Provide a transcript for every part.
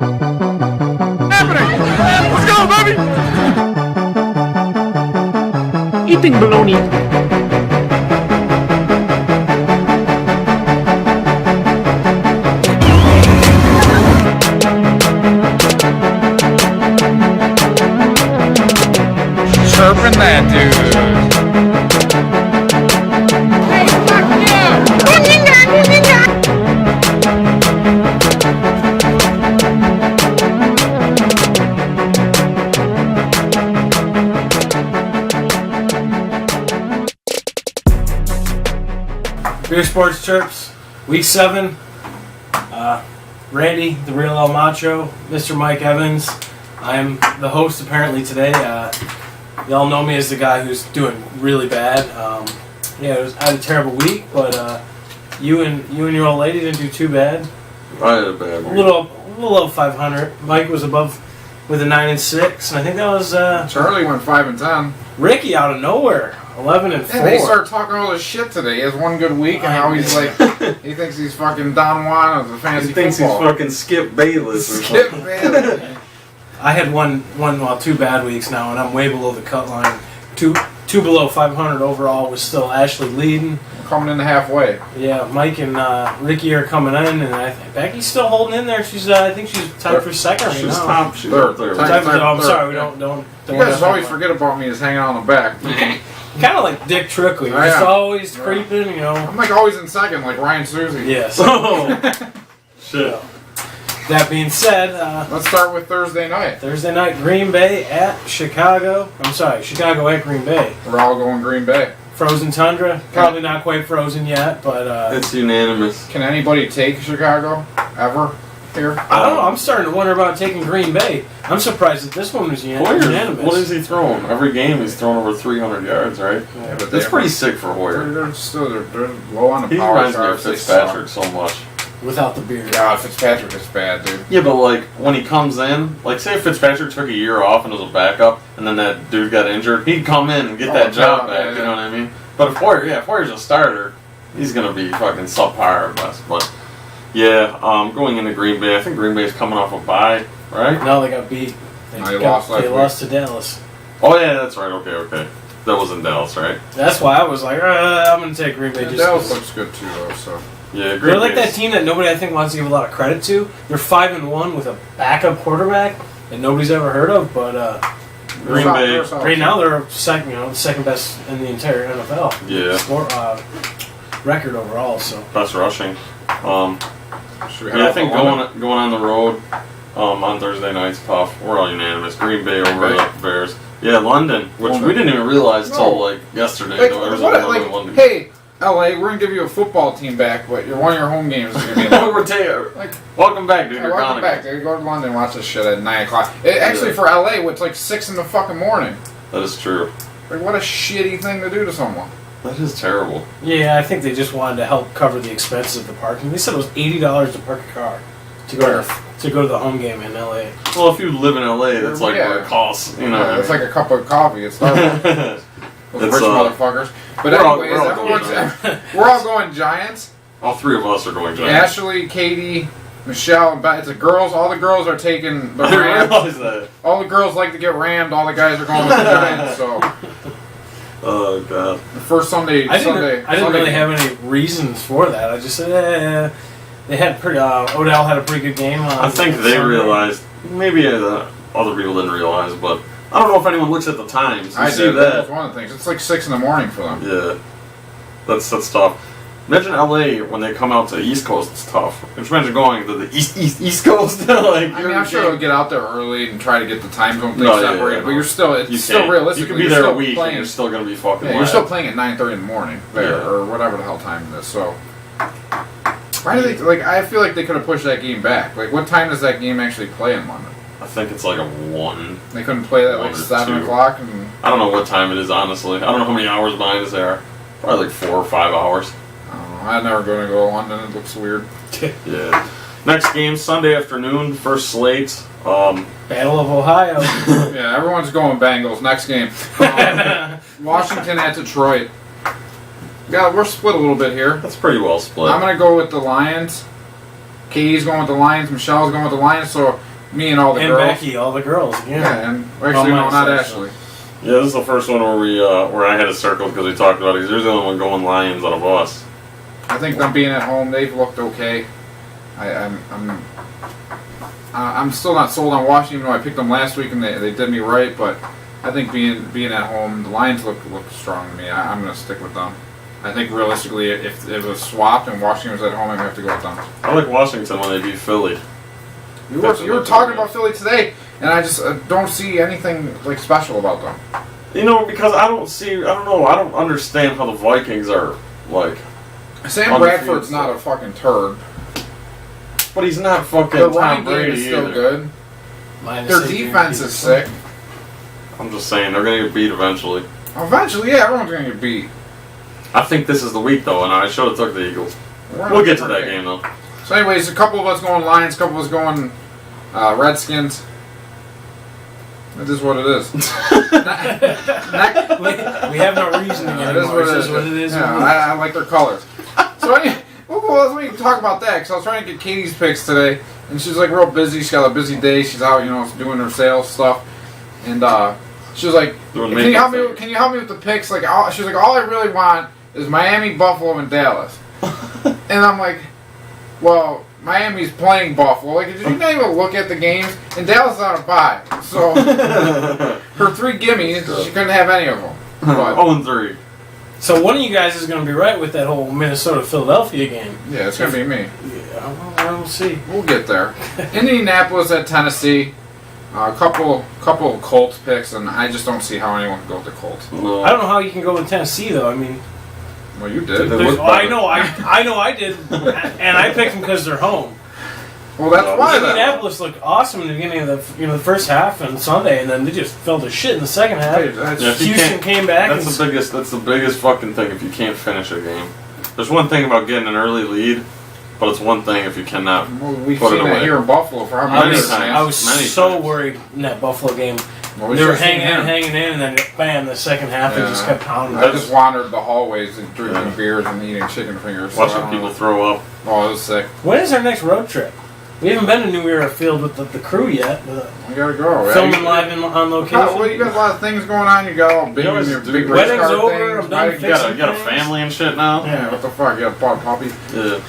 Happening? Let's go, baby! Eating bologna. Chirping that dude. Hey, fuck you! Beer Sports Chirps, Week 7. Randy, the real El Macho, Mr. Mike Evans. I'm the host apparently today. Y'all know me as the guy who's doing really bad. I had a terrible week, but you and your old lady didn't do too bad. I had a bad week. A little above 500. Mike was above with a 9 and 6, and I think that was Charlie went 5 and 10. Ricky out of nowhere, 11 and 4. Yeah, they started talking all this shit today. He has one good week, and now he's like, he thinks he's fucking Don Juan of the fantasy He thinks football. he's fucking Skip Bayless or Skip something. Bayless. I had two bad weeks now, and I'm way below the cut line. Two below 500 overall was still Ashley leading. Coming in the halfway. Yeah, Mike and Ricky are coming in, and I think Becky's still holding in there. She's I think she's tied for second right She's now. top. She's Third. up there. I'm Third. sorry, we don't. You guys always forget about me as hanging out on the back. Kind of like Dick Trickley. We're just always creeping, you know. I'm like always in second, like Ryan Susie. Yes. Oh, shit. That being said, Let's start with Thursday night. Thursday night, Green Bay at Chicago. Chicago at Green Bay. We're all going Green Bay. Frozen tundra. Probably not quite frozen yet, but It's unanimous. Can anybody take Chicago ever here? I don't know. I'm starting to wonder about taking Green Bay. I'm surprised that this one was unanimous. What is he throwing? Every game he's throwing over 300 yards, right? Yeah, but That's pretty sick for Hoyer. They're low on the He power reminds me of charts. They Fitzpatrick suck. so much. Without the beard. God, Fitzpatrick is bad, dude. Yeah, but like when he comes in, like say if Fitzpatrick took a year off and was a backup, and then that dude got injured, he'd come in and get that job back. Yeah. You know what I mean? But if Hoyer's a starter, he's gonna be fucking subpar at best. But yeah, going into Green Bay, I think Green Bay's coming off a bye, right? No, they got beat. They lost to Dallas. Oh yeah, that's right. Okay. That was in Dallas, right? That's why I was like, I'm going to take Green Bay. Yeah, just Dallas looks good too, though. So Yeah, Green they're like Bay's- that team that nobody I think wants to give a lot of credit to. They're 5-1 with a backup quarterback that nobody's ever heard of, but Green Bay. right now they're second best in the entire NFL. Yeah. Record overall. So Best rushing. I think going on the road on Thursday night's tough. We're all unanimous. Green Bay over the Bears. Yeah, London, which we didn't even realize till like yesterday. Like, there was London. hey, LA, we're gonna give you a football team back, but one of your home games is gonna be in London. Welcome back, dude. Welcome back, dude. Go to London and watch this shit at 9 o'clock. Actually, for LA, it's like 6 in the fucking morning. That is true. Like, what a shitty thing to do to someone. That is terrible. yeah, I think they just wanted to help cover the expenses of the parking. They said it was $80 to park a car to go to the home game in LA. Well, if you live in LA, that's like what it costs. You know, Yeah, it's like a cup of coffee at Starbucks. Those rich motherfuckers. But we're all going Giants. All three of us are going Giants. Ashley, Katie, Michelle, and Beth. It's the girls. All the girls are taking the I didn't Rams. realize that. All the girls like to get rammed. All the guys are going with the Giants. So Oh god. the first Sunday. I didn't really have any reasons for that. I just said they had Odell had a pretty good game. I think they realized. Maybe the other people didn't realize, but I don't know if anyone looks at the times. I See did. that? That's one of the things. It's like 6 in the morning for them. Yeah, that's tough. Imagine LA when they come out to the East Coast. It's tough. Just imagine going to the East Coast. I'm sure they'll get out there early and try to get the time zone thing separated. But you're still, realistic. You could be there a week and you're still going to be fucking. Yeah, you're still playing at 9:30 in the morning there, or whatever the hell time it is. So why do they I feel like they could have pushed that game back. Like, what time does that game actually play in London? I think it's like a 1. They couldn't play that like 7 o'clock. And I don't know what time it is, honestly. I don't know how many hours behind us they are. Probably like 4 or 5 hours. I don't know. I'm never going to go to London. It looks weird. Yeah. Next game, Sunday afternoon, first slate. Battle of Ohio. Yeah, everyone's going Bengals. Next game. Washington at Detroit. Yeah, we're split a little bit here. That's pretty well split. I'm going to go with the Lions. Katie's going with the Lions. Michelle's going with the Lions. So Me and all the and girls. Becky, all the girls. Yeah, and actually, no, not Ashley. Yeah, this is the first one where I had it circled because we talked about it. 'Cause there's the only one going Lions out of us. I think them being at home, they've looked okay. I'm still not sold on Washington, even though I picked them last week and they did me right. But I think being at home, the Lions look strong to me. I'm going to stick with them. I think realistically, if it was swapped and Washington was at home, I'm going to have to go with them. I like Washington when they beat Philly. You were talking about Philly today, and I just don't see anything like special about them. You know, because I don't understand how the Vikings are like. Sam Bradford's not a fucking turd. But he's not fucking The Tom running game Brady is still either. good. Their defense is sick. I'm just saying, they're going to get beat eventually. Eventually, yeah, everyone's going to get beat. I think this is the week, though, and I should have took the Eagles. We'll get to that game, though. So anyways, a couple of us going Lions, a couple of us going Redskins. It is what it is. We have no reasoning It anymore. is It's just what it is. Yeah, I like their colors. So anyway, well, let me talk about that, because I was trying to get Katie's picks today, and she's like real busy. She's got a busy day. She's out, doing her sales stuff, and she was like, "Can you help me? Can you help me with the picks?" Like, she was like, "All I really want is Miami, Buffalo, and Dallas." And I'm like, "Well, Miami's playing Buffalo. Like, did you not even look at the games? And Dallas is on a bye, so her 3 gimmies, she couldn't have any of them." But, 0-3. So one of you guys is going to be right with that whole Minnesota-Philadelphia game. yeah, it's gonna be me. Yeah, well, we'll see. We'll get there. Indianapolis at Tennessee. A couple of Colts picks, and I just don't see how anyone can go with the Colts. No. I don't know how you can go in Tennessee though. I mean, Well, you did. I know I did, and I picked them because they're home. Well, that's why. Indianapolis looked awesome in the beginning of the first half and Sunday, and then they just fell to shit in the second half. Houston came back. That's the biggest fucking thing if you can't finish a game. There's one thing about getting an early lead, but it's one thing if you cannot We've put it seen away. that here in Buffalo for how many years? I was so worried in that Buffalo game. They were hanging in, and then bam, the second half they just kept pounding. I just wandered the hallways and drinking beers and eating chicken fingers. Watching people throw up. Oh, it was sick. When is our next road trip? We haven't been to New Era Field with the crew yet. We gotta go. Filming live on location. Well, you got a lot of things going on. You got all big, your big race wedding's car over. things. I'm done You got a family and shit now? Yeah, what the fuck? You got a puppy? Yeah.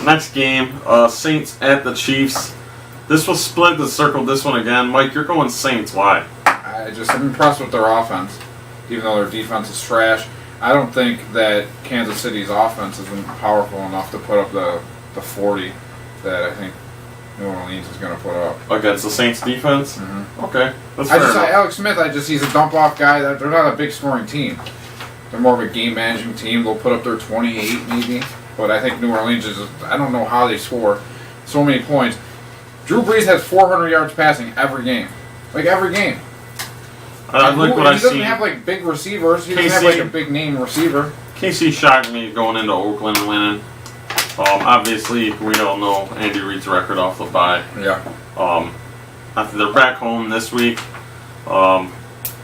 Next game, Saints at the Chiefs. This was split. Let's circle this one again. Mike, you're going Saints. Why? I'm impressed with their offense, even though their defense is trash. I don't think that Kansas City's offense isn't powerful enough to put up the 40 that I think New Orleans is going to put up. Against the Saints defense? Mm-hmm. Okay. That's fair enough. Alex Smith, he's a dump off guy. They're not a big scoring team. They're more of a game managing team. They'll put up their 28 maybe. But I think New Orleans I don't know how they score so many points. Drew Brees has 400 yards passing every game. Like every game. I like what I see. He doesn't have like big receivers. He doesn't have like a big name receiver. KC shocked me going into Oakland and winning. Obviously, we all know Andy Reid's record off the bye. Yeah. I think they're back home this week.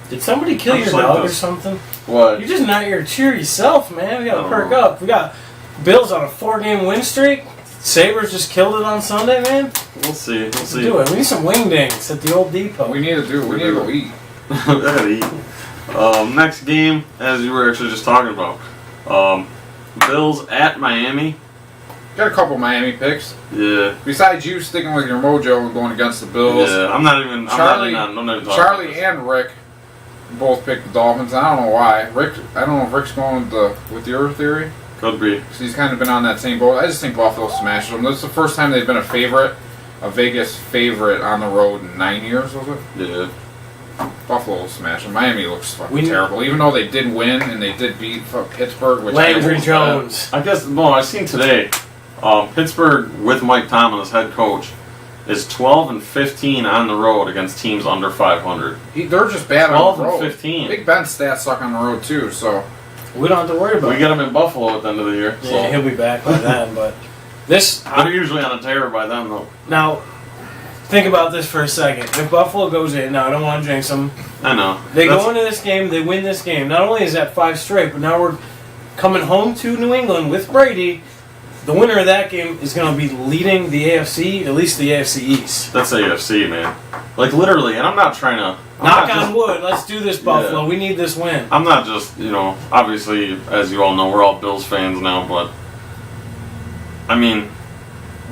Did somebody kill your dog or something? What? You're just not your cheer yourself, man. We gotta perk up. We got Bills on a 4-game win streak. Sabres just killed it on Sunday, man. We'll see. Let's do it. We need some wingdings at the old depot. We need to go eat. I gotta eat. Next game, as you were actually just talking about, Bills at Miami. Got a couple Miami picks. Yeah. Besides you sticking with your mojo and going against the Bills. Yeah, I'm not even talking Charlie and Rick both picked the Dolphins. I don't know why. I don't know if Rick's going with your theory. Could be. Because he's kind of been on that same boat. I just think Buffalo smashed them. This is the first time they've been a Vegas favorite on the road in 9 years, was it? Yeah. Buffalo will smash them. Miami looks fucking terrible. Even though they did win and they did beat Pittsburgh, which Landry Jones. I guess. Well, I've seen today. Pittsburgh with Mike Tomlin as head coach is 12-15 on the road against teams under 500. They're just bad on the road. 12-15. Big Ben's stats suck on the road too, so we don't have to worry about it. We get him in Buffalo at the end of the year. Yeah, so. he'll be back by then. But they're usually on a tear by then, though. Now, think about this for a second. If Buffalo goes in, now I don't want to jinx them. I know. They go into this game, they win this game. Not only is that 5 straight, but now we're coming home to New England with Brady. The winner of that game is going to be leading the AFC, at least the AFC East. That's AFC, man. Like, literally, and I'm not trying to... Knock on wood. Let's do this, Buffalo. Yeah. We need this win. I'm not just, obviously, as you all know, we're all Bills fans now, but... I mean,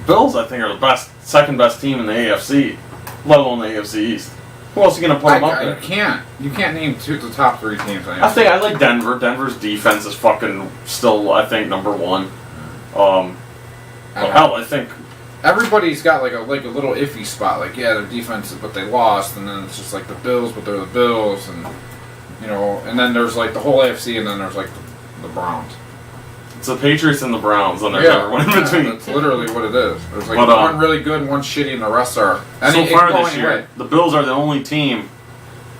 Bills, I think, are the second best team in the AFC, let alone the AFC East. Who else are you going to put them up there? You can't name the top 3 teams. I think I like Denver. Denver's defense is fucking still, I think, number 1. Hell, I think everybody's got like a little iffy spot. Like, yeah, their defense, but they lost, and then it's just like the Bills, but they're the Bills, and and then there's like the whole AFC, and then there's like the Browns. It's the Patriots and the Browns, and there's everyone in between. That's literally what it is. There's like one really good, and one shitty, and the rest are. So far this year, the Bills are the only team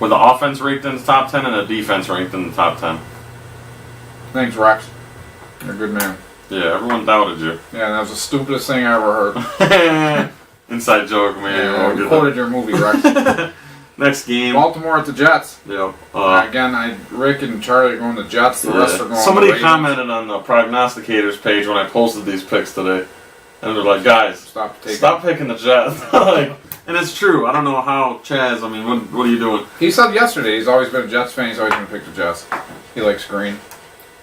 with an offense ranked in the top 10 and a defense ranked in the top 10. Thanks, Rex. You're a good man. Yeah, everyone doubted you. Yeah, that was the stupidest thing I ever heard. Inside joke, man. Yeah, we quoted your movie, Rex. Next game. Baltimore at the Jets. Yep. Again, Rick and Charlie are going to the Jets. The rest are going Somebody to the commented on the prognosticators page when I posted these picks today. And they're like, guys, stop picking the Jets. And it's true. I don't know how Chaz, I mean, what are you doing? He said yesterday he's always been a Jets fan. He's always going to pick the Jets. He likes green.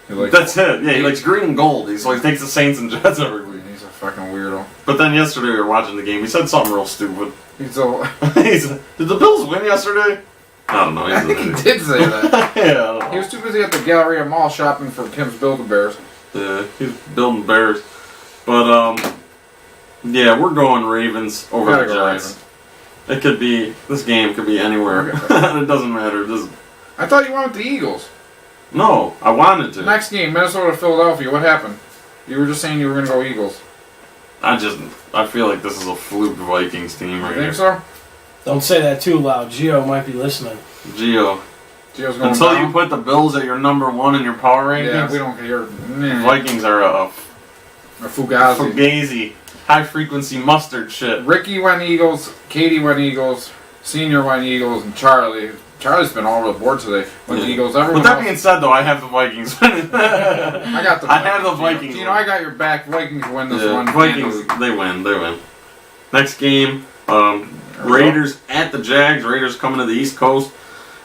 That's it. Yeah, he likes green and gold. He takes the Saints and Jets every week. He's a fucking weirdo. But then yesterday we were watching the game. He said something real stupid. Did the Bills win yesterday? I don't know. I think he did say that. Yeah, I don't know. He was too busy at the Galleria Mall shopping for Kim's Build-A-Bears. Yeah, he's building bears. But, yeah, we're going Ravens over the Jets. It could be, this game could be anywhere. It doesn't matter. I thought you went with the Eagles. No, I wanted to. Next game, Minnesota-Philadelphia. What happened? You were just saying you were going to go Eagles. I feel like this is a fluke Vikings team right here. You think so? Don't say that too loud. Gio might be listening. Gio's going Until down. You put the Bills at your number 1 in your power rankings. Yeah, we don't care. Vikings are a fugazi. High frequency mustard shit. Ricky went Eagles, Katie went Eagles, Senior went Eagles, and Charlie's been all over the board today. Went Eagles. Everyone With that being said, though, I have the Vikings. I have the Vikings. I got your back. Vikings win this one. Vikings, they win. Next game, Raiders at the Jags. Raiders coming to the East Coast.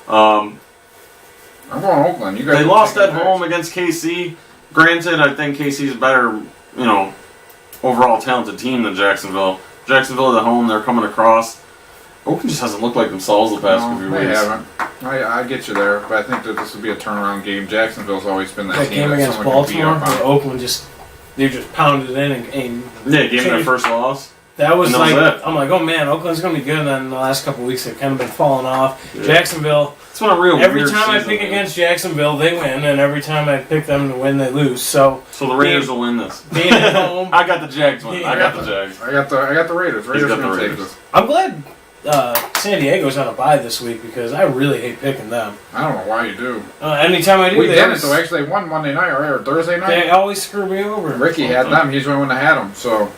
I'm going Oakland. They lost at home against KC. Granted, I think KC's a better, overall talented team than Jacksonville. Jacksonville at home, they're coming across. Oakland just hasn't looked like themselves the past few weeks. They haven't. I get you there, but I think that this would be a turnaround game. Jacksonville's always been that team game against Baltimore, where Oakland they just pounded in and gave them their first loss. That was I'm like, oh man, Oakland's gonna be good. And then the last couple of weeks they've kind of been falling off. Yeah. Jacksonville. It's been a real every weird time I pick against Jacksonville, they win, and every time I pick them to win, they lose. So the Raiders will win this. Being at home, I got the Jags win. I got the Jags. I got the Raiders. Raiders got the gonna Raiders. take this. I'm glad San Diego's on a bye this week because I really hate picking them. I don't know why you do. Anytime I do, we didn't. So actually, they won Monday night or Thursday night. They always screw me over. Ricky had them. He's the one that had them. So.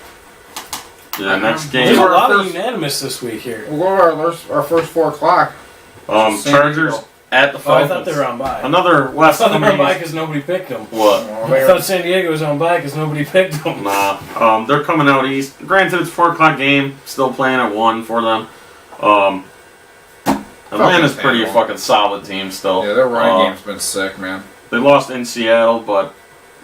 Yeah, next game. There's a lot of unanimous this week here. We'll go to our first 4 o'clock. Chargers at the Falcons. I thought they were on bye. Another West. I thought they were on bye because nobody picked them. What? I thought San Diego was on bye because nobody picked them. Nah. They're coming out east. Granted, it's 4 o'clock game. Still playing at 1 for them. Atlanta's pretty fucking solid team still. Yeah, their running game's been sick, man. They lost in Seattle, but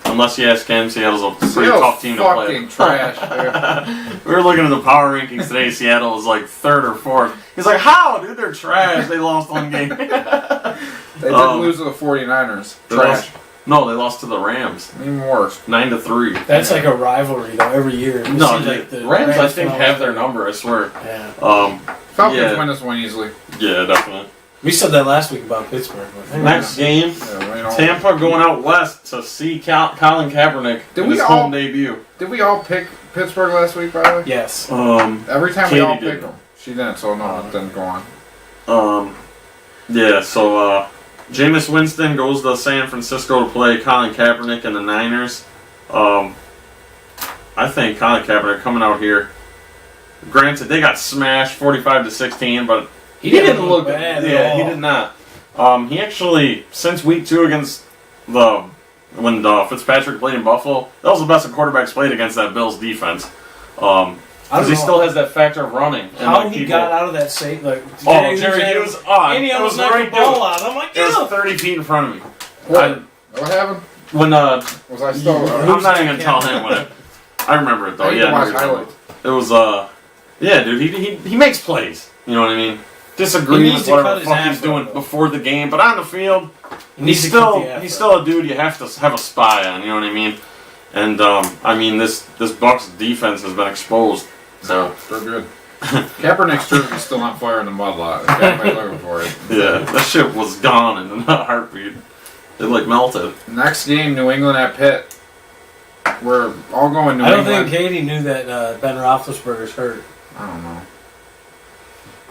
unless you ask him, Seattle's a pretty tough team to play. Fucking trash, dude. We were looking at the power rankings today. Seattle was like 3rd or 4th. He's like, how? Dude, they're trash. They lost 1 game. They did lose to the 49ers. Trash. No, they lost to the Rams. Even worse. 9-3. That's like a rivalry, though, every year. No, the Rams, I think, have their number, I swear. Yeah. Falcons win this one easily. Yeah, definitely. We said that last week about Pittsburgh. Next game, Tampa going out west to see Colin Kaepernick in his home debut. Did we all pick Pittsburgh last week, by the way? Yes. Every time we all picked them. She didn't, so no, it didn't go on. Yeah, so Jameis Winston goes to San Francisco to play Colin Kaepernick and the Niners. I think Colin Kaepernick coming out here. Granted, they got smashed 45-16, but he didn't look bad. Yeah, he did not. He actually, since week 2 against the when Fitzpatrick played in Buffalo, that was the best the quarterbacks played against that Bills defense. Because he still has that factor of running. And how he got out of that safe? Like, Jerry Hughes. And he almost knocked the ball out. I'm like, it was 30 feet in front of me. What happened? When was I still? I'm not even gonna tell him when. I remember it though. I need to watch highlights. It was yeah, dude. He makes plays. You know what I mean? Disagree with whatever the fuck he's doing before the game, but on the field, he's still a dude you have to have a spy on. You know what I mean? And I mean this Bucs defense has been exposed. So they're good. Kaepernick's jersey's still on fire in the mud lot. Everybody's looking for it. Yeah, that shit was gone in a heartbeat. It like melted. Next game, New England at Pitt. We're all going New England. I don't think Katie knew that Ben Roethlisberger's hurt. I don't know.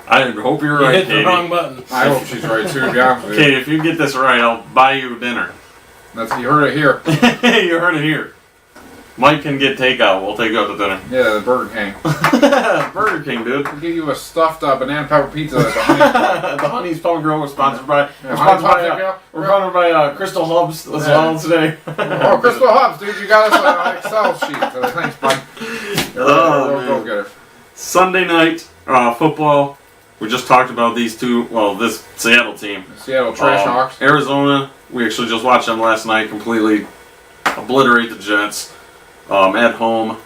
I hope you're right, hit Katie. the wrong button. I hope she's right too, to be honest with you. Katie, if you get this right, I'll buy you dinner. You heard it here. You heard it here. Mike can get takeout. We'll take you out to dinner. Yeah, the Burger King. Burger King, dude. We'll give you a stuffed banana pepper pizza at the Honey. The Honey's Pub Grill was sponsored by. Yeah, We're sponsored by Crystal Hubs as well today. Oh, Crystal Hubs, dude! You got us an Excel sheet. Thanks, bud. Go get her. Sunday night football. We just talked about these two. Well, this Seattle team. Seattle Trash Hawks. Arizona. We actually just watched them last night. Completely obliterate the Jets. At home.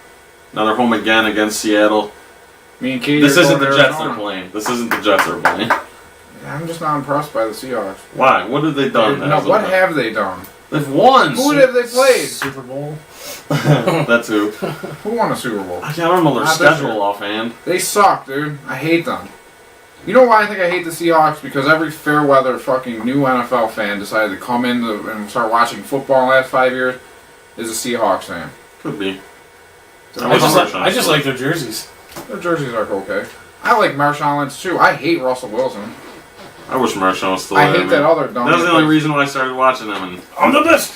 Now they're home again against Seattle. Me and Katie. This isn't the Jets they're playing. This isn't the Jets they're playing. I'm just not impressed by the Seahawks. Why? What have they done? What have they done? They've won. Who have they played? Super Bowl. That's who. Who won a Super Bowl? I don't know their schedule offhand. They suck, dude. I hate them. You know why I think I hate the Seahawks? Because every fair weather fucking new NFL fan decided to come in and start watching football in the last 5 years is a Seahawks fan. Could be. I just like their jerseys. Their jerseys are okay. I like Marshawn Lynch too. I hate Russell Wilson. I wish Marshawn was still there. I hate that other dumb. That was the only reason why I started watching them. And I'm the best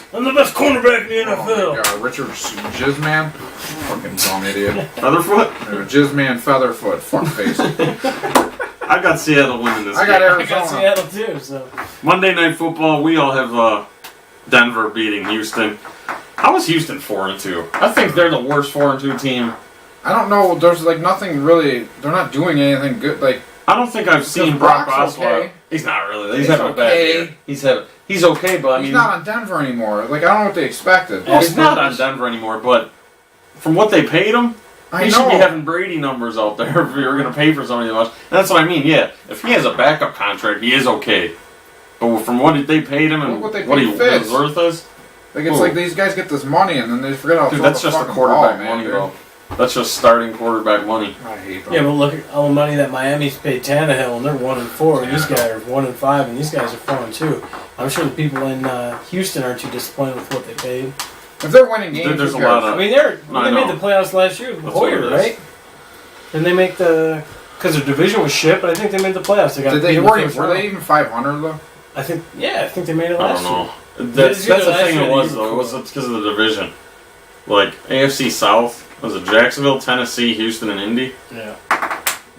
cornerback in the NFL. Oh my God, Richard Jizzman, fucking dumb idiot. Featherfoot? Jizzman Featherfoot, fuckface. I got Seattle winning this game. Arizona. I got Seattle too. So Monday Night Football, we all have Denver beating Houston. How is Houston 4-2? I think they're the worst 4-2 team. I don't know. There's like nothing really. They're not doing anything good. Like I don't think I've seen Brock Osweiler. Okay. He's not really. He's having a bad year. He's okay, but I mean he's not on Denver anymore. Like I don't know what they expected. He's not on Denver anymore, but from what they paid him, he should be having Brady numbers out there if you're going to pay for somebody that much. And that's what I mean. Yeah, if he has a backup contract, he is okay. But from what they paid him and what his worth is. Like it's like these guys get this money and then they forget how to throw that's the just fucking a quarterback ball, money, man, though. That's just starting quarterback money. I hate them. yeah, but look at all the money that Miami's paid Tannehill, and they're 1-4, and these guys are 1-5, and these guys are 4-2. I'm sure the people in Houston aren't too disappointed with what they paid. If they're winning games, there's a lot of. I mean, they made the playoffs last year with Hoyer, right? And they make because their division was shit, but I think they made the playoffs. They were they even 500 though? I think they made it last year. I don't know. That's the thing it was, though. It was because of the division. Like, AFC South, was it Jacksonville, Tennessee, Houston, and Indy? Yeah.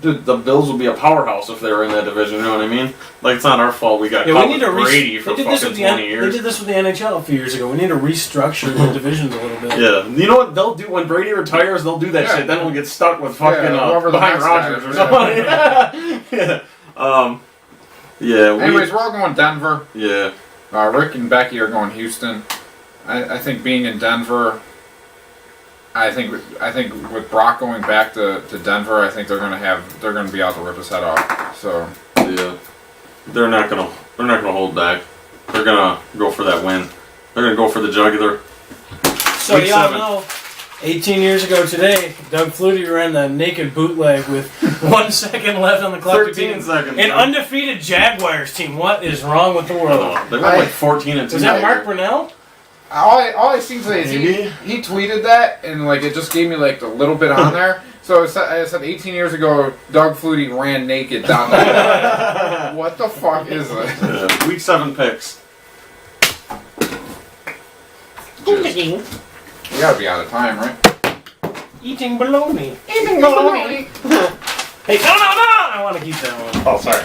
Dude, the Bills would be a powerhouse if they were in that division, you know what I mean? Like, it's not our fault we got caught with Brady for fucking 20 years. They did this with the NHL a few years ago. We need to restructure the divisions a little bit. Yeah. You know what they'll do when Brady retires? They'll do that shit. Then we'll get stuck with fucking behind Rodgers or something. Yeah. Anyways, we're all going Denver. Yeah. Rick and Becky are going Houston. I think being in Denver, I think with Brock going back to Denver, I think they're gonna be out to rip his head off. So yeah, they're not gonna hold back. They're gonna go for that win. They're gonna go for the jugular. So y'all know, 18 years ago today, Doug Flutie ran the naked bootleg with 1 second left on the clock. 13 seconds. An undefeated Jaguars team. What is wrong with the world? They went like 14-2. Was that Mark Brunell? All I seen today is he tweeted that and like it just gave me like a little bit on there. So I said 18 years ago, Doug Flutie ran naked down there. What the fuck is this? Yeah. Week 7 picks. You gotta be out of time, right? Eating bologna. Eating bologna. Hey, no! I want to keep that one. Oh, sorry.